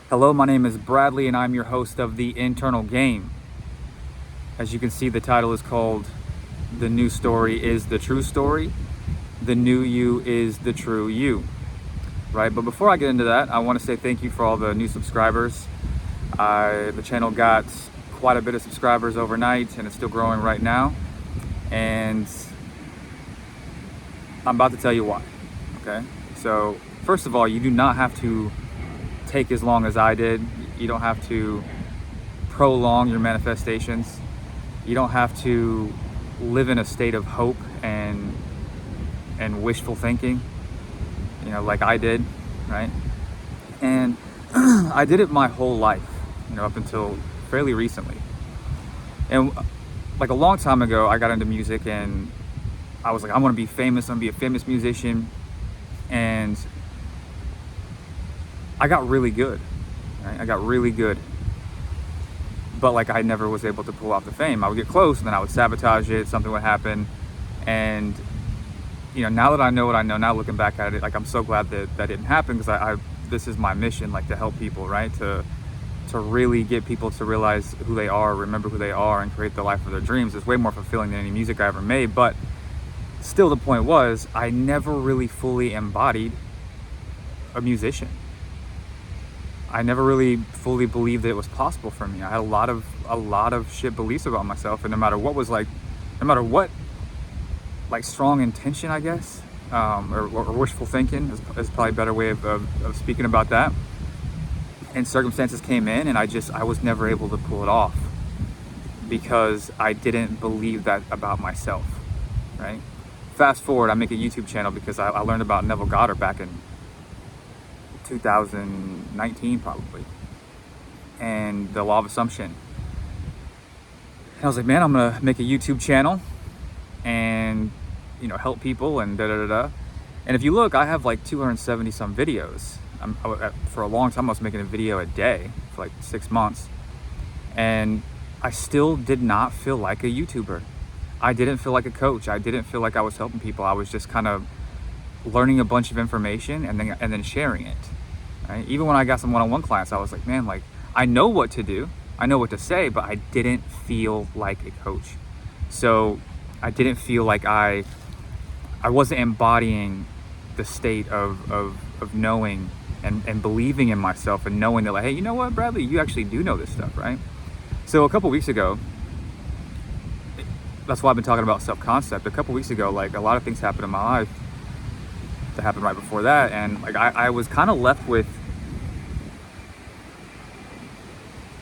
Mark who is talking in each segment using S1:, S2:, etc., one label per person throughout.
S1: Hello, my name is Bradley and I'm your host of The Internal Game. As you can see, the title is called The New Story is the True Story. The New You is the True You. Right? But before I get into that, I want to say thank you for all the new subscribers. The channel got quite a bit of subscribers overnight and it's still growing right now. And I'm about to tell you why. Okay? So, first of all, you do not have to take as long as I did. You don't have to prolong your manifestations. You don't have to live in a state of hope and wishful thinking, like I did, right? And I did it my whole life, up until fairly recently. And like a long time ago, I got into music and I was like, I want to be famous. I'm gonna be a famous musician. And I got really good, right? I got really good. But like I never was able to pull off the fame. I would get close and then I would sabotage it, something would happen. And now that I know what I know, now looking back at it, like I'm so glad that that didn't happen, because I this is my mission, like to help people, right? To really get people to realize who they are, remember who they are, and create the life of their dreams. It's way more fulfilling than any music I ever made. But still, the point was, I never really fully embodied a musician. I never really fully believed that it was possible for me. I had a lot of shit beliefs about myself, and no matter what like strong intention, I guess, or wishful thinking is probably a better way of speaking about that. And circumstances came in, and I was never able to pull it off because I didn't believe that about myself, right? Fast forward, I make a YouTube channel because I learned about Neville Goddard back in 2019 probably, and the law of assumption. And I was like, man, I'm gonna make a YouTube channel and help people and da-da-da-da. And if you look, I have like 270 some videos. For a long time I was making a video a day for like 6 months, and I still did not feel like a YouTuber. I didn't feel like a coach. I didn't feel like I was helping people. I was just kind of learning a bunch of information and then sharing it, right? Even when I got some one-on-one clients, I was like, man, like I know what to do, I know what to say, but I didn't feel like a coach. So I didn't feel like I wasn't embodying the state of knowing and believing in myself, and knowing that, like, hey, you know what, Bradley, you actually do know this stuff, right? So a couple weeks ago, that's why I've been talking about self-concept. A couple weeks ago, like a lot of things happened in my life that happened right before that, and like I was kind of left with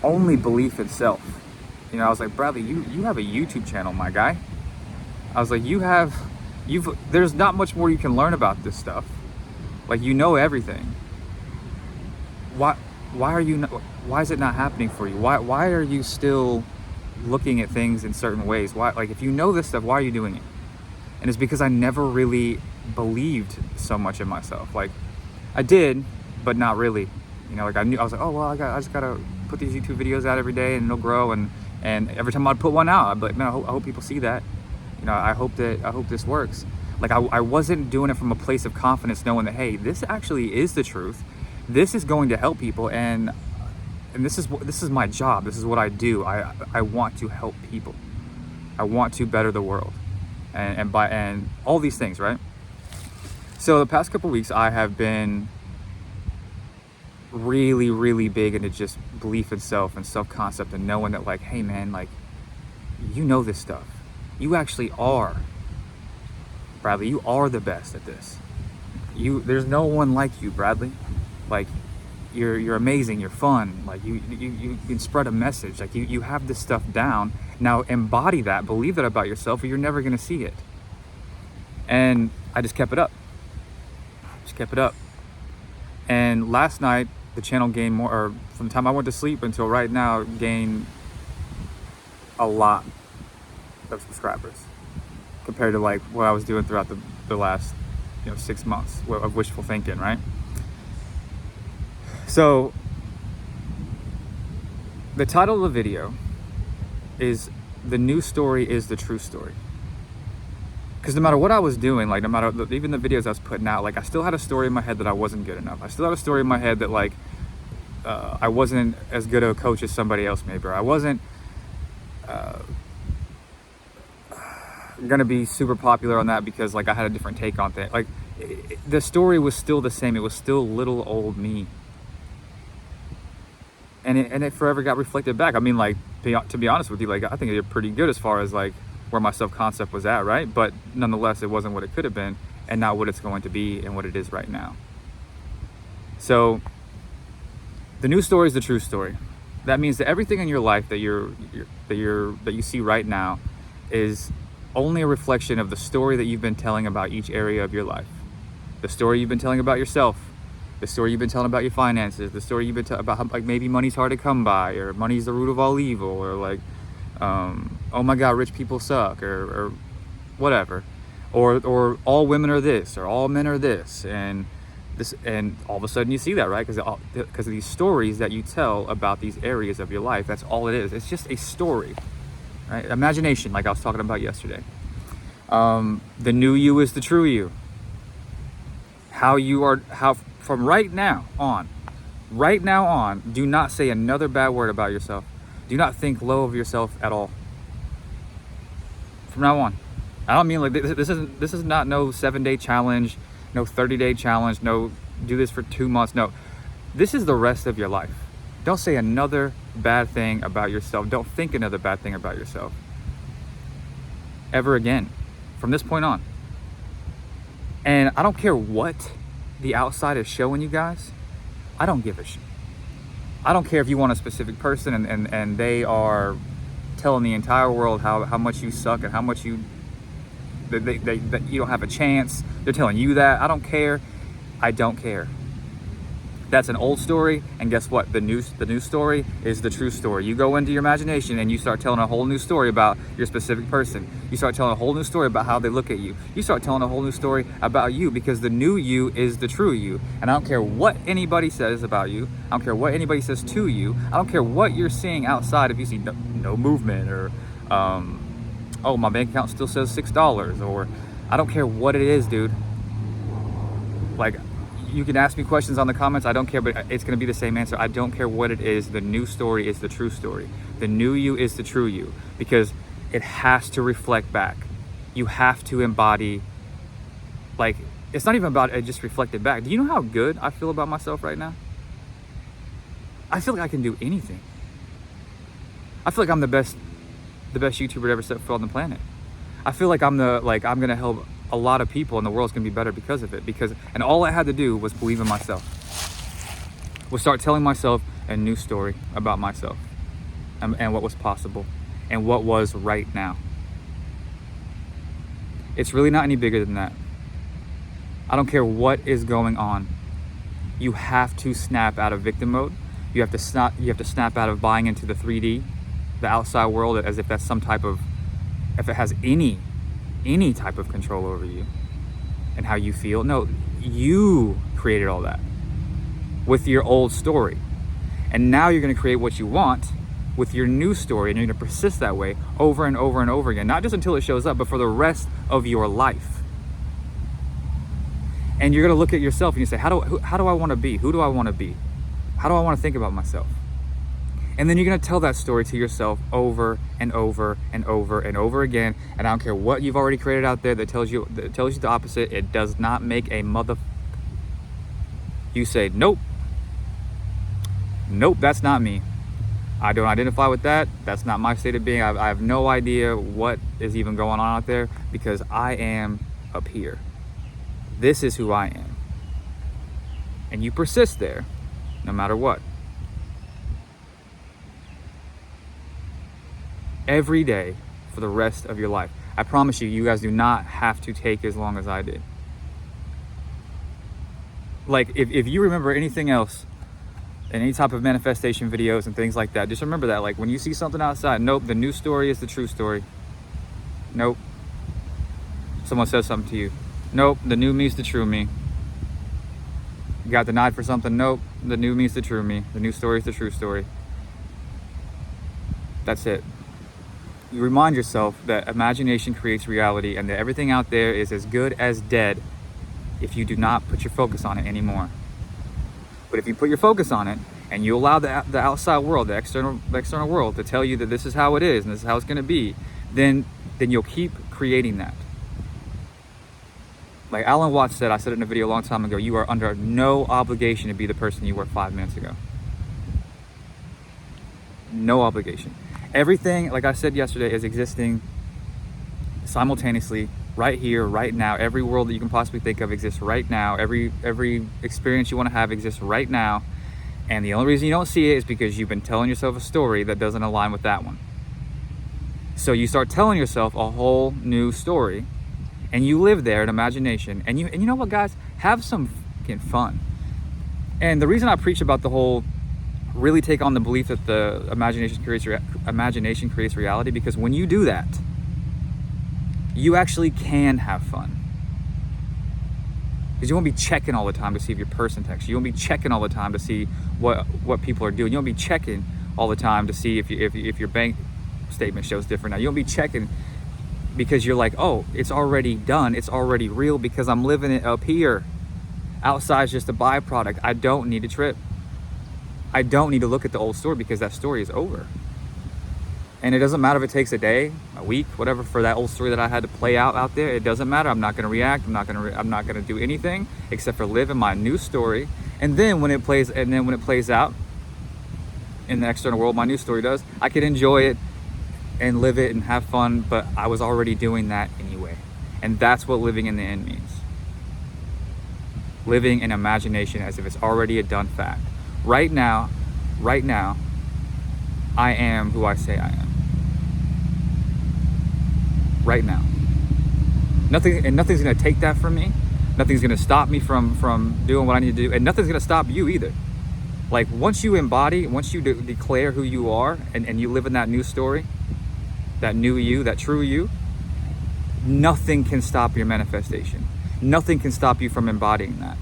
S1: only belief in self. I was like, Bradley, you have a YouTube channel, my guy. I was like, there's not much more you can learn about this stuff. Like, everything. Why is it not happening for you? Why are you still looking at things in certain ways? Why, like, if you know this stuff, why are you doing it? And it's because I never really believed so much in myself. Like, I did, but not really. Like I was like, oh well, I just gotta put these YouTube videos out every day and it'll grow. And every time I'd put one out, I'd be like, man, I hope people see that. I hope this works. Like I wasn't doing it from a place of confidence, knowing that, hey, this actually is the truth. This is going to help people, and this is my job. This is what I do. I want to help people. I want to better the world, and all these things, right? So the past couple weeks, I have been really, really big into just belief in self and self-concept, and knowing that, like, hey man, like, this stuff. You actually are, Bradley, you are the best at this. There's no one like you, Bradley. Like, you're amazing, you're fun, like you can spread a message, like you have this stuff down. Now embody that, believe that about yourself, or you're never gonna see it. And I just kept it up. And last night the channel gained more, or from the time I went to sleep until right now, gained a lot of subscribers compared to like what I was doing throughout the last 6 months of wishful thinking, right? So the title of the video is The New Story is the True Story. Because no matter what I was doing, like no matter even the videos I was putting out, like I still had a story in my head that I wasn't good enough. I still had a story in my head that, like, I wasn't as good of a coach as somebody else maybe, or I wasn't gonna be super popular on that because like I had a different take on things. Like the story was still the same. It was still little old me, and it forever got reflected back. I mean, like to be honest with you, like I think I did pretty good as far as like where my self-concept was at, right? But nonetheless, it wasn't what it could have been, and not what it's going to be, and what it is right now. So the new story is the true story. That means that everything in your life that you see right now is only a reflection of the story that you've been telling about each area of your life. The story you've been telling about yourself, the story you've been telling about your finances, the story you've been telling about how, like, maybe money's hard to come by, or money's the root of all evil, or like, oh my God, rich people suck, or whatever, or all women are this, or all men are this, and all of a sudden you see that, right? Because of these stories that you tell about these areas of your life. That's all it is. It's just a story, right? Imagination, like I was talking about yesterday. The new you is the true you. How from right now on, do not say another bad word about yourself. Do not think low of yourself at all. From now on, I don't mean like this is not no 7-day challenge, no 30-day challenge, no do this for 2 months. No, this is the rest of your life. Don't say another bad thing about yourself. Don't think another bad thing about yourself ever again from this point on. And I don't care what the outside is showing you guys. I don't give a shit. I don't care if you want a specific person and they are telling the entire world how much you suck and how much that you don't have a chance. They're telling you that. I don't care. I don't care. That's an old story, and guess what? The new story is the true story. You go into your imagination and you start telling a whole new story about your specific person. You start telling a whole new story about how they look at you. You start telling a whole new story about you, because the new you is the true you. And I don't care what anybody says about you. I don't care what anybody says to you. I don't care what you're seeing outside. If you see no movement, or oh, my bank account still says $6, or I don't care what it is, dude. Like, you can ask me questions on the comments. I don't care, but it's going to be the same answer. I don't care what it is. The new story is the true story. The new you is the true you, because it has to reflect back. You have to embody, like, it's not even about it just reflected back. Do you know how good I feel about myself right now? I feel like I can do anything. I feel like I'm the best YouTuber to ever set foot on the planet. I feel like I'm going to help a lot of people, and the world's gonna be better because of it. And all I had to do was believe in myself. Was start telling myself a new story about myself, and what was possible, and what was right now. It's really not any bigger than that. I don't care what is going on. You have to snap out of victim mode. You have to snap out of buying into the 3D, the outside world, as if that's some type of, if it has any type of control over you and how you feel. No, you created all that with your old story. And now you're going to create what you want with your new story, and you're going to persist that way over and over and over again, not just until it shows up, but for the rest of your life. And you're going to look at yourself and you say, how do I want to be? Who do I want to be? How do I want to think about myself? And then you're going to tell that story to yourself over and over and over and over again. And I don't care what you've already created out there that tells you the opposite. It does not make a mother. You say, nope, that's not me. I don't identify with that. That's not my state of being. I have no idea what is even going on out there, because I am up here. This is who I am. And you persist there no matter what. Every day for the rest of your life. I promise you, you guys do not have to take as long as I did. Like, if you remember anything else, in any type of manifestation videos and things like that, just remember that. Like, when you see something outside, nope, the new story is the true story. Nope. Someone says something to you. Nope, the new me is the true me. You got denied for something. Nope, the new me is the true me. The new story is the true story. That's it. You remind yourself that imagination creates reality, and that everything out there is as good as dead if you do not put your focus on it anymore. But if you put your focus on it and you allow the outside world, the external world to tell you that this is how it is and this is how it's going to be, then you'll keep creating that. Like Alan Watts said, I said it in a video a long time ago, you are under no obligation to be the person you were 5 minutes ago. No obligation. Everything, like I said yesterday, is existing simultaneously, right here, right now. Every world that you can possibly think of exists right now. Every experience you want to have exists right now. And the only reason you don't see it is because you've been telling yourself a story that doesn't align with that one. So you start telling yourself a whole new story, and you live there in imagination. And you know what, guys? Have some fucking fun. And the reason I preach about the whole really take on the belief that the imagination creates reality, because when you do that, you actually can have fun. Because you won't be checking all the time to see if your person texts you. You won't be checking all the time to see what people are doing. You won't be checking all the time to see if your bank statement shows different now. You won't be checking because you're like, oh, it's already done. It's already real because I'm living it up here. Outside's just a byproduct. I don't need a trip. I don't need to look at the old story because that story is over. And it doesn't matter if it takes a day, a week, whatever, for that old story that I had to play out there. It doesn't matter. I'm not going to react. I'm not going to do anything except for live in my new story. And then when it plays out in the external world, my new story does, I can enjoy it and live it and have fun. But I was already doing that anyway. And that's what living in the end means. Living in imagination as if it's already a done fact. Right now, I am who I say I am. Right now. Nothing's gonna take that from me. Nothing's gonna stop me from doing what I need to do. And nothing's gonna stop you either. Like once you embody, once you declare who you are and you live in that new story, that new you, that true you, nothing can stop your manifestation. Nothing can stop you from embodying that.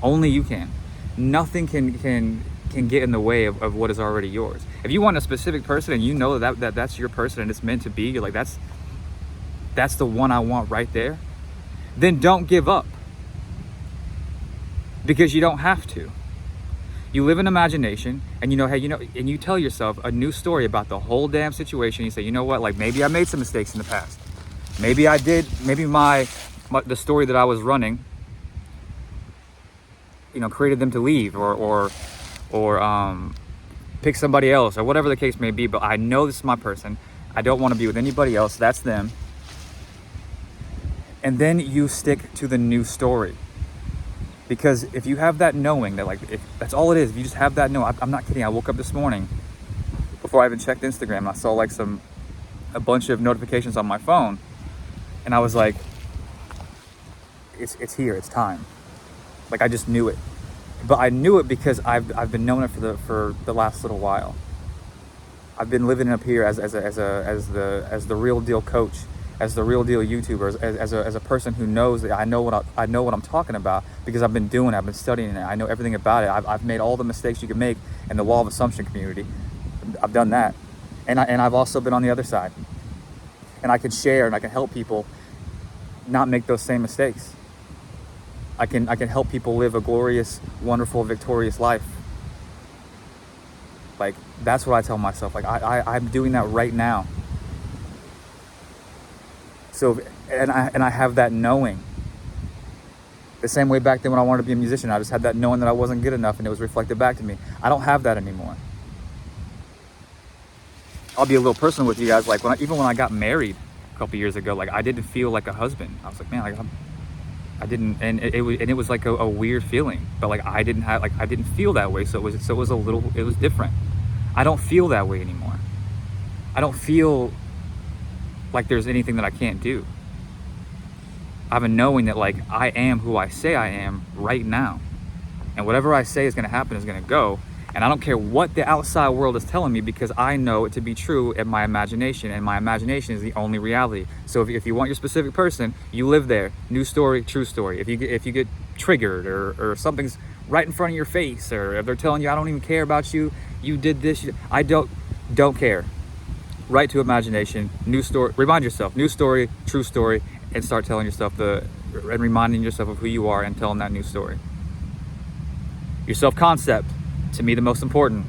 S1: Only you can. Nothing can get in the way of what is already yours. If you want a specific person and you know that's your person and it's meant to be, you're like, that's the one I want right there, then don't give up. Because you don't have to. You live in imagination and and you tell yourself a new story about the whole damn situation. You say, you know what, like maybe I made some mistakes in the past. Maybe I did, maybe the story that I was running, created them to leave or pick somebody else or whatever the case may be. But I know this is my person. I don't want to be with anybody else. That's them. And then you stick to the new story. Because if you have that knowing that if that's all it is, if you just have that knowing, I'm not kidding. I woke up this morning before I even checked Instagram and I saw a bunch of notifications on my phone. And I was like, it's here, it's time. Like I just knew it. But I knew it because I've been knowing it for the last little while. I've been living up here as the real deal coach, as the real deal YouTuber, as a person who knows that I know what I'm talking about because I've been doing it, I've been studying it, I know everything about it. I've made all the mistakes you can make in the law of assumption community. I've done that, and I've also been on the other side, and I can share and I can help people not make those same mistakes. I can help people live a glorious, wonderful, victorious life. Like that's what I tell myself. Like I'm doing that right now. So and I have that knowing. The same way back then when I wanted to be a musician, I just had that knowing that I wasn't good enough, and it was reflected back to me. I don't have that anymore. I'll be a little personal with you guys. Like even when I got married a couple years ago, like I didn't feel like a husband. I was like, man, like I didn't, and it was like a weird feeling. But like I didn't feel that way. So it was different. I don't feel that way anymore. I don't feel like there's anything that I can't do. I have a knowing that like I am who I say I am right now, and whatever I say is going to happen is going to go. And I don't care what the outside world is telling me because I know it to be true in my imagination, and my imagination is the only reality. So if you want your specific person, you live there. New story, true story. If you get triggered or something's right in front of your face, or if they're telling you I don't even care about you, you did this, I don't care. Right to imagination, new story. Remind yourself, new story, true story, and start telling yourself and reminding yourself of who you are and telling that new story. Your self-concept, to me, the most important.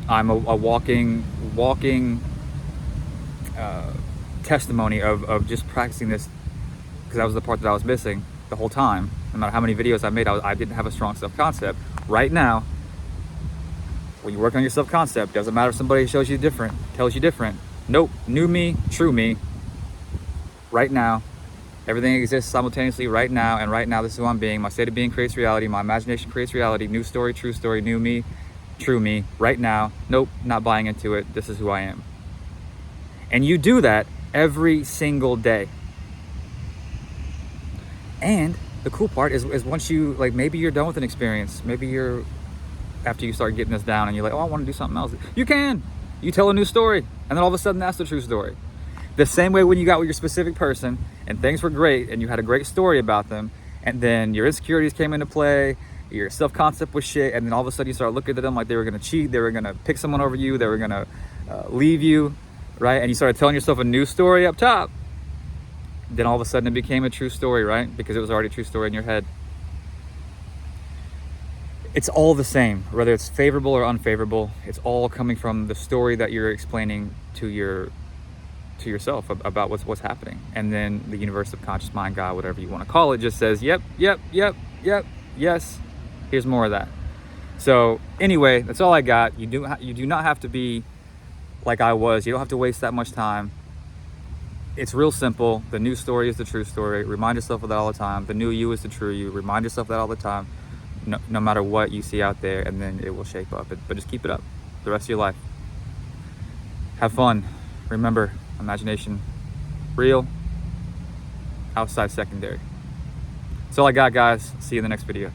S1: I'm a walking testimony of just practicing this, because that was the part that I was missing the whole time. No matter how many videos I made, I didn't have a strong self-concept. Right now, when you work on your self-concept, doesn't matter if somebody tells you different. Nope, new me, true me. Right now, everything exists simultaneously right now, and right now this is who I'm being. My state of being creates reality. My imagination creates reality. New story, true story, new me, true me. Right now, nope, not buying into it. This is who I am. And you do that every single day. And the cool part is once you, like, maybe you're done with an experience. Maybe you're, after you start getting this down and you're like, oh, I want to do something else. You can. You tell a new story. And then all of a sudden, that's the true story. The same way when you got with your specific person and things were great and you had a great story about them, and then your insecurities came into play, your self-concept was shit, and then all of a sudden you start looking at them like they were going to cheat, they were going to pick someone over you, they were going to leave you, right? And you started telling yourself a new story up top. Then all of a sudden it became a true story, right? Because it was already a true story in your head. It's all the same, whether it's favorable or unfavorable. It's all coming from the story that you're explaining to yourself about what's happening. And then the universe, subconscious mind, God, whatever you want to call it, just says, yep, yes, here's more of that. So anyway, that's all I got. You do not have to be like I was. You don't have to waste that much time. It's real simple. The new story is the true story. Remind yourself of that all the time. The new you is the true you. Remind yourself of that all the time, no matter what you see out there, and then it will shape up. But just keep it up the rest of your life. Have fun. Remember, imagination, real, outside secondary. That's all I got, guys. See you in the next video.